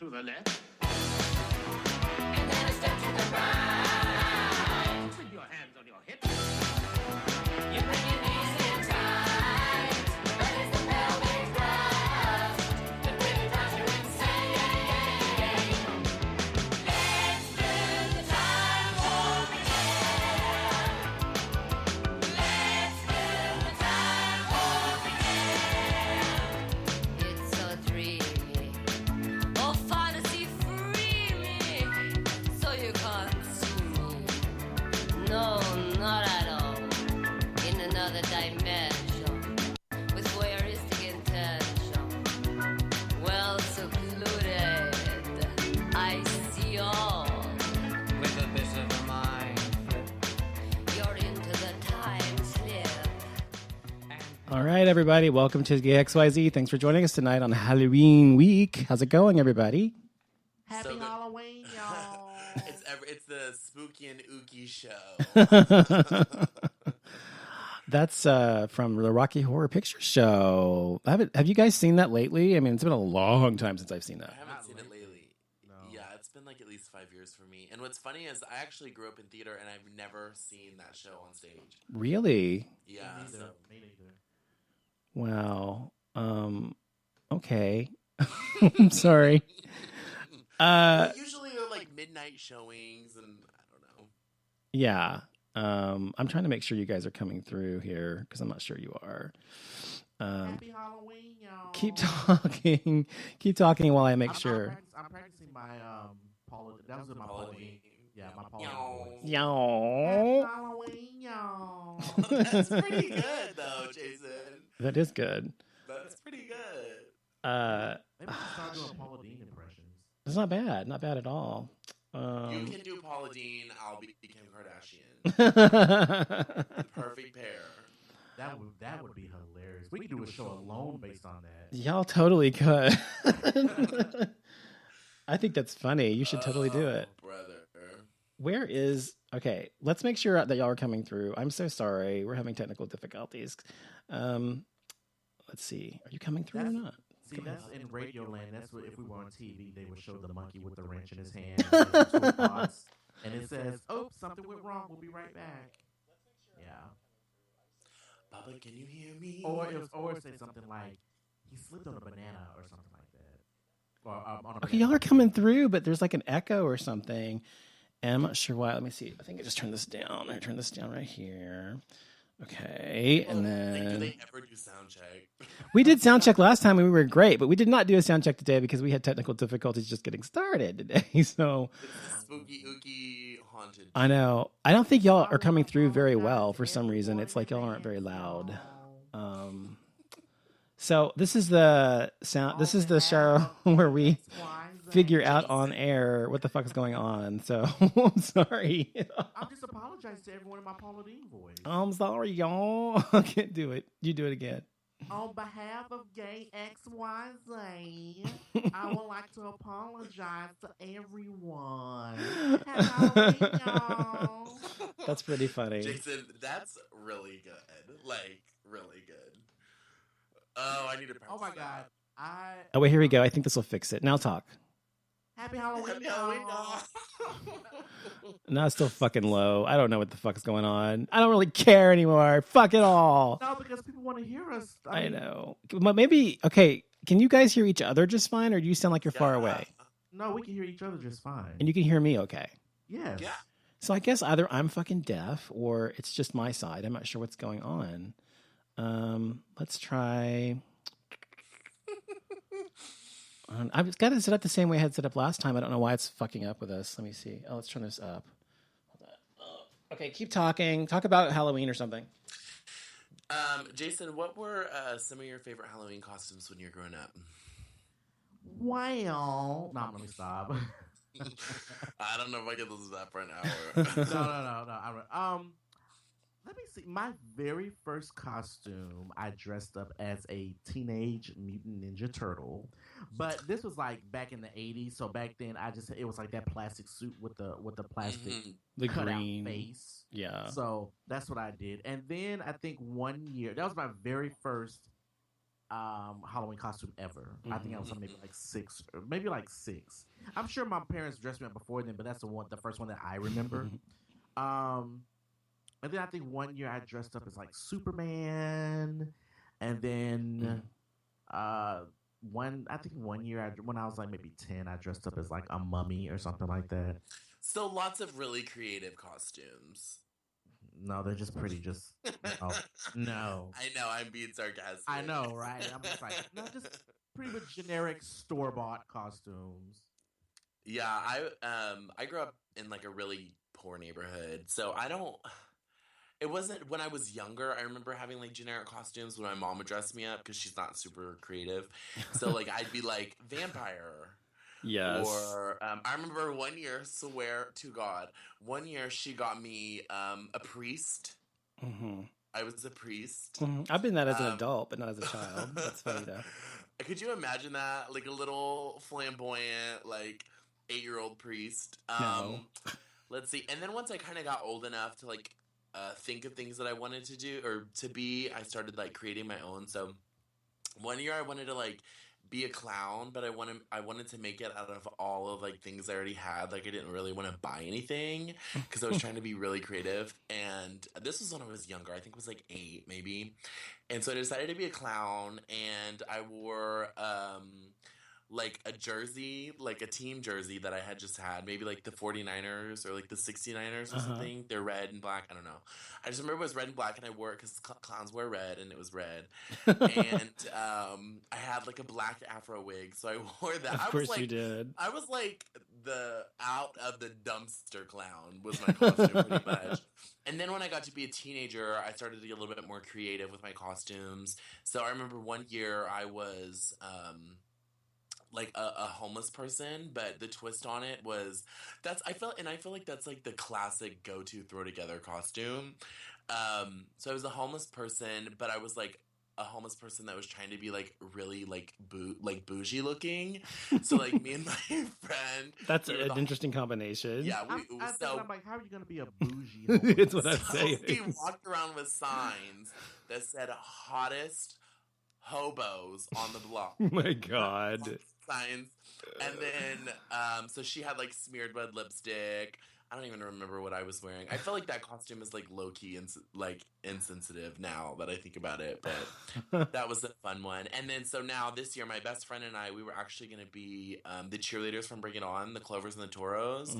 to the left. And then a step to the right. With your hands on your hips. You bring your knees in tight. Raise the pelvic thrust. The rhythm drives you insane. Let's do the time warp again. Let's do the time warp again. It's so dreamy. Oh, fantasy free me. So you can't see me. No, not at all. In another dimension. With voyeuristic intention. Well secluded. I see all. With a bit of a mind flip. You're into the time slip. All right, everybody. Welcome to GayXYZ. Thanks for joining us tonight on Halloween week. How's it going, everybody? Happy So good. Halloween, y'all. It's the spooky and ooky show. That's from the Rocky Horror Picture Show. Have you guys seen that lately? I mean, it's been a long time since I've seen I that. haven't seen it lately. No. Yeah, it's been like at least 5 years for me. And what's funny is I actually grew up in theater and I've never seen that show on stage. Really? Yeah. Me neither. So Me neither. Wow. Okay. I'm sorry. But usually they're like midnight showings and I don't know. Yeah. I'm trying to make sure you guys are coming through here because I'm not sure you are. Happy Halloween, y'all. Keep talking. Keep talking while I make sure. I'm practicing my Paula. That was in my Paula. Halloween. Yeah, my Paula. Meow. voice. Happy Yo. Halloween, y'all. That's pretty good though, Jason. That is good. That's pretty good. Maybe I should start doing Paula Dean impressions. It's not bad. Not bad at all. You can do Paula Dean, I'll be Kim Kardashian. Perfect pair. That would be hilarious. We could do a show alone based on that. Y'all totally could. I think that's funny. You should totally do it. Brother. Where is... Okay, let's make sure that y'all are coming through. I'm so sorry. We're having technical difficulties. Let's see. Are you coming through or not? See, that's in Radio Land. That's what if we were on TV, they would show the monkey with the wrench in his hand, and the toolbox, and it says, "Oops, something went wrong. We'll be right back." Yeah. Baba, can you hear me? Or it say something like, "He slipped on a banana" or something like that. Or on a Okay, y'all are coming through, but there's like an echo or something. And I'm not sure why. Let me see. I think I just turned this down. I turned this down right here. Okay, and Do then... they ever do sound check? We did sound check last time and we were great, but we did not do a sound check today because we had technical difficulties just getting started today. So It's spooky, ooky, haunted. I know. I don't think y'all are coming through very well for some reason. It's like y'all aren't very loud. So this is the sound. This is the show where we figure out on air what the fuck is going on. So I'm sorry. I'm just apologizing to everyone in my Paula Dean voice. I'm sorry, y'all. I can't do it. You do it again. On behalf of GayXYZ, I would like to apologize to everyone. Happy Halloween, y'all. That's pretty funny. Jason, that's really good. Like, really good. Oh, I need to practice. Oh my God. Oh, wait, here we go. I think this will fix it. Now talk. Happy Halloween, Happy Halloween, y'all. No, it's still fucking low. I don't know what the fuck is going on. I don't really care anymore. Fuck it all. No, because people want to hear us. I know. But maybe, okay, can you guys hear each other just fine, or do you sound like you're far away? No, we can hear each other just fine. And you can hear me okay? Yes. Yeah. So I guess either I'm fucking deaf, or it's just my side. I'm not sure what's going on. Let's try... I've got it set up the same way I had set up last time. I don't know why it's fucking up with us. Let me see. Oh, let's turn this up. Hold on. Oh. Okay, keep talking. Talk about Halloween or something. Jason, what were some of your favorite Halloween costumes when you were growing up? Well, no, let me stop. I don't know if I can listen to that for an hour. No. Let me see. My very first costume, I dressed up as a teenage mutant ninja turtle, but this was like back in the '80s. So back then, it was like that plastic suit with the plastic The cutout green face. Yeah. So that's what I did. And then I think one year, that was my very first Halloween costume ever. I think I was maybe like six, or maybe like six. I'm sure my parents dressed me up before then, but that's the first one that I remember. And then I think one year I dressed up as like Superman, and then one year when I was like maybe 10, I dressed up as like a mummy or something like that. So lots of really creative costumes. No, they're just pretty. Just no. I know, I'm being sarcastic. I know, right? I'm just like, no, just pretty much generic store bought costumes. Yeah, I grew up in like a really poor neighborhood, so I don't. It wasn't when I was younger. I remember having like generic costumes when my mom would dress me up because she's not super creative. So like I'd be like vampire. Yes. Or I remember one year, swear to God, one year she got me a priest. I was a priest. I've been that as an adult, but not as a child. That's funny though. Could you imagine that? Like a little flamboyant, like 8-year-old priest. No. Let's see. And then once I kind of got old enough to like think of things that I wanted to do or to be, I started like creating my own. So one year I wanted to like be a clown, but I wanted to make it out of all of like things I already had. Like I didn't really want to buy anything because I was trying to be really creative. And this was when I was younger. I think it was like 8 maybe. And so I decided to be a clown, and I wore like a jersey, like a team jersey that I had just had, maybe like the 49ers or like the 69ers or something. They're red and black. I don't know. I just remember it was red and black, and I wore it because clowns wear red, and it was red. And I had like a black afro wig, so I wore that. Of course you did. I was like the out of the dumpster clown was my costume pretty much. And then when I got to be a teenager, I started to get a little bit more creative with my costumes. So I remember one year I was like a homeless person, but the twist on it was I feel like that's like the classic go-to throw together costume. So I was a homeless person, but I was like a homeless person that was trying to be like really like bougie looking. So like me and my friend, that's an interesting combination. Yeah, I'm like, how are you gonna be a bougie homeless? It's what I'm saying. We walked around with signs that said "hottest hobos on the block." Oh my God. Signs. And then so she had like smeared red lipstick. I don't even remember what I was wearing. I feel like that costume is like low-key and like insensitive now that I think about it, but that was a fun one. And then so now this year my best friend and I, we were actually going to be the cheerleaders from Bring It On, the Clovers and the Toros.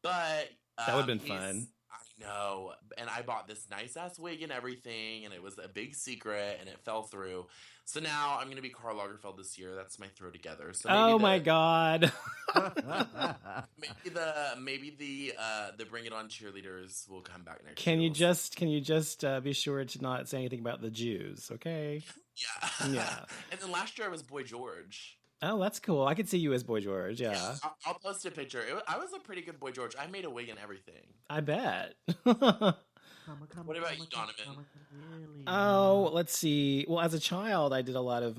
But that would have been fun. I know. And I bought this nice ass wig and everything, and it was a big secret, and it fell through. So now I'm going to be Karl Lagerfeld this year. That's my throw together. So maybe my God. maybe the Bring It On cheerleaders will come back next year. Can you just be sure to not say anything about the Jews, okay? Yeah. And then last year I was Boy George. Oh, that's cool. I could see you as Boy George, yeah. I'll post a picture. I was a pretty good Boy George. I made a wig and everything. I bet. What about you, Donovan? Oh, let's see. Well, as a child, I did a lot of,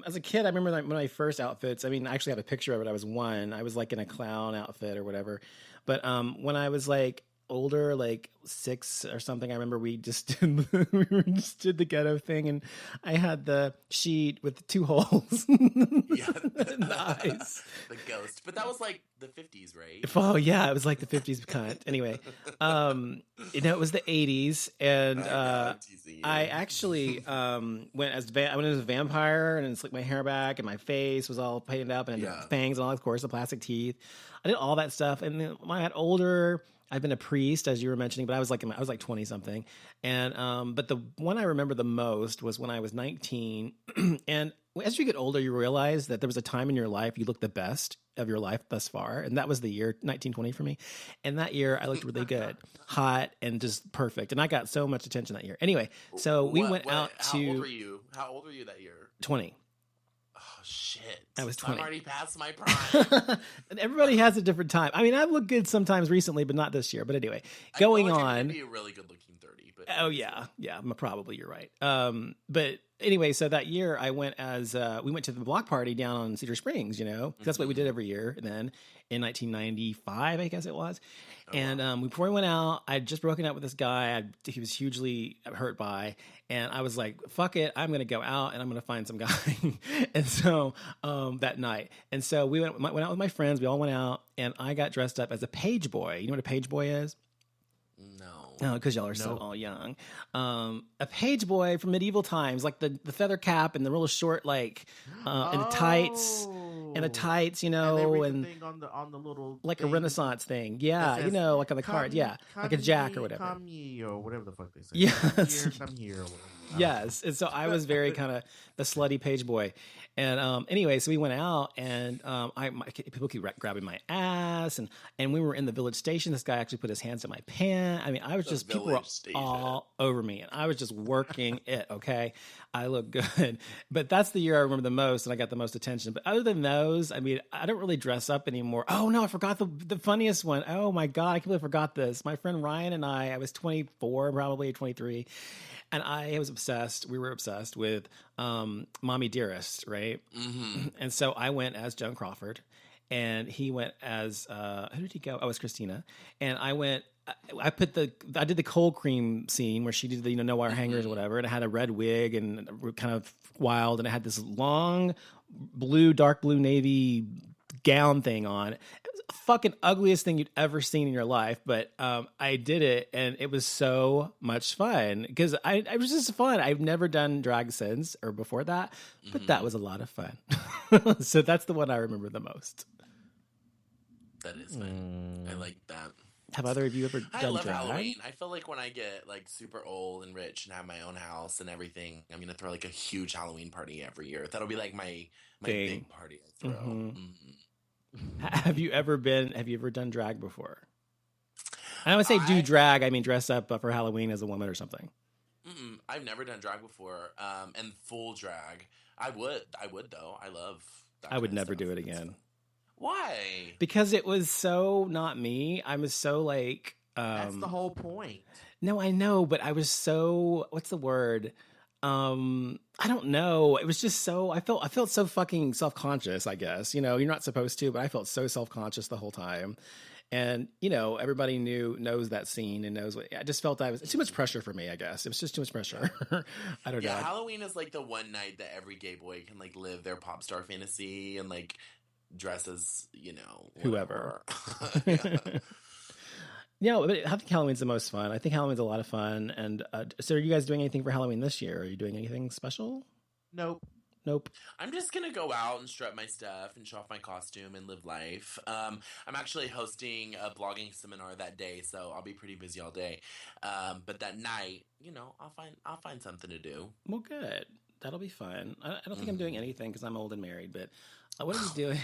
as a kid, I remember like my first outfits. I actually have a picture of it. I was 1. I was like in a clown outfit or whatever. But when I was like older, like 6 or something, I remember we just did the ghetto thing, and I had the sheet with 2 holes. Yeah, nice. The ghost, but that was like the 50s, right? Oh yeah, it was like the 50s cunt. Anyway, it was the 80s, and I actually went as a vampire, and it's like my hair back and my face was all painted up, and fangs and all, of course, the plastic teeth. I did all that stuff, and then when I got older, I've been a priest, as you were mentioning, but I was like 20 something, and but the one I remember the most was when I was 19, and as you get older, you realize that there was a time in your life you looked the best of your life thus far, and that was the year 1920 for me. And that year, I looked really good, hot, and just perfect. And I got so much attention that year. Anyway, so we went out to. How old were you? How old were you that year? 20. Oh shit! I was 20. I'm already past my prime. And everybody has a different time. I've looked good sometimes recently, but not this year. But anyway, going on. I'm be a really good looking 30. But oh yeah, probably you're right. But anyway, so that year I went as we went to the block party down on Cedar Springs. You know, that's what we did every year. Then in 1995, I guess it was. And before we went out, I'd just broken up with this guy he was hugely hurt by. And I was like, fuck it, I'm going to go out and I'm going to find some guy. And so that night. And so we went out with my friends. We all went out and I got dressed up as a page boy. You know what a page boy is? No, because y'all are so all young. A page boy from medieval times, like the feather cap and the real short, like, and the tights. And the tights, you know, and thing on the little like thing. a Renaissance thing, yeah, says, you know, like on the card, yeah, like a jack or whatever. Come ye, or whatever the fuck they say. Yes. Come here, or whatever. Yes, and so I was very kind of the slutty page boy, and anyway, so we went out, and people keep grabbing my ass, and we were in the village station. This guy actually put his hands in my pant. I mean, I was just people were all over me, and I was just working it. Okay, I look good, but that's the year I remember the most, and I got the most attention. But other than those, I mean, I don't really dress up anymore. Oh no, I forgot the funniest one. Oh my god, I can't believe I forgot this. My friend Ryan and I was 24, probably 23. And I was obsessed. We were obsessed with Mommy Dearest, right? Mm-hmm. And so I went as Joan Crawford, and he went as who did he go? Oh, it was Christina. And I went. I did the cold cream scene where she did the no wire hangers or whatever, and I had a red wig and kind of wild, and I had this long dark blue navy gown thing on. It was the fucking ugliest thing you'd ever seen in your life, but I did it, and it was so much fun because it was just fun. I've never done drag since or before that, but that was a lot of fun. So that's the one I remember the most. That is fun. I like that. Have either of you ever I done love drag? Halloween. I feel like when I get like super old and rich and have my own house and everything, I'm gonna throw like a huge Halloween party every year. That'll be like my big party I throw. Have you ever done drag before? I don't say do drag. I mean dress up for Halloween as a woman or something. I've never done drag before, and full drag. I would though. I love. I would never do it again. Why? Because it was so not me. I was so like. That's the whole point. No, I know, but I was so. What's the word? I don't know. It was just so. I felt so fucking self-conscious. I guess you're not supposed to, but I felt so self-conscious the whole time. And everybody knows that scene and knows what. I just felt it's too much pressure for me. I guess it was just too much pressure. I don't know. Yeah, Halloween is like the one night that every gay boy can like live their pop star fantasy and like dress as whoever. Yeah. Yeah, but I think Halloween's the most fun. I think Halloween's a lot of fun. And so, are you guys doing anything for Halloween this year? Are you doing anything special? Nope. I'm just gonna go out and strut my stuff and show off my costume and live life. I'm actually hosting a blogging seminar that day, so I'll be pretty busy all day. But that night, I'll find something to do. Well, good. That'll be fun. I don't think I'm doing anything because I'm old and married. But what are we doing?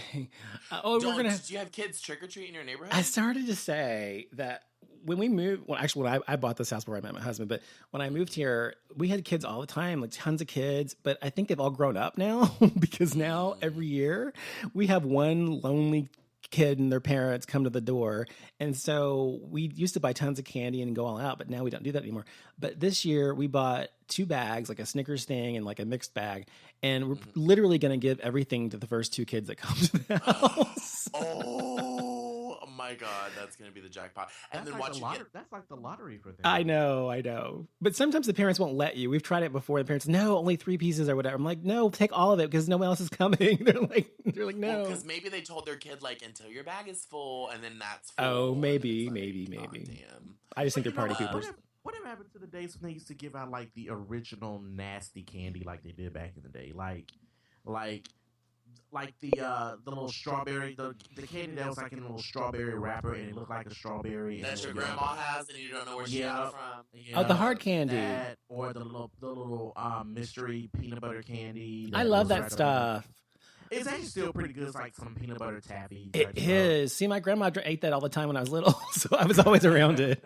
Do you have kids trick or treat in your neighborhood? I started to say that when we moved. Well, actually, when I bought this house before I met my husband, but when I moved here, we had kids all the time, like tons of kids. But I think they've all grown up now because now every year we have one lonely kid and their parents come to the door. And so we used to buy tons of candy and go all out, but now we don't do that anymore. But this year we bought 2 bags, like a Snickers thing and like a mixed bag. And we're literally going to give everything to the first 2 kids that come to the house. Oh my God, that's going to be the jackpot. And That's then like watch that's like the lottery for them. I know. But sometimes the parents won't let you. We've tried it before. The parents, no, only 3 pieces or whatever. I'm like, no, take all of it because no one else is coming. They're like, no. Because maybe they told their kid like until your bag is full, and then that's full. Oh, maybe. God damn. I just think they're party people. Whatever happened to the days when they used to give out like the original nasty candy like they did back in the day, like the little strawberry, the candy that was like in a little strawberry wrapper and it looked like a strawberry. That your grandma has and you don't know where she got it from. Oh, the hard candy. That, or the little mystery peanut butter candy. I love that stuff. It's actually still pretty good. It's like some peanut butter taffy. It is. See, my grandma ate that all the time when I was little, so I was always around it.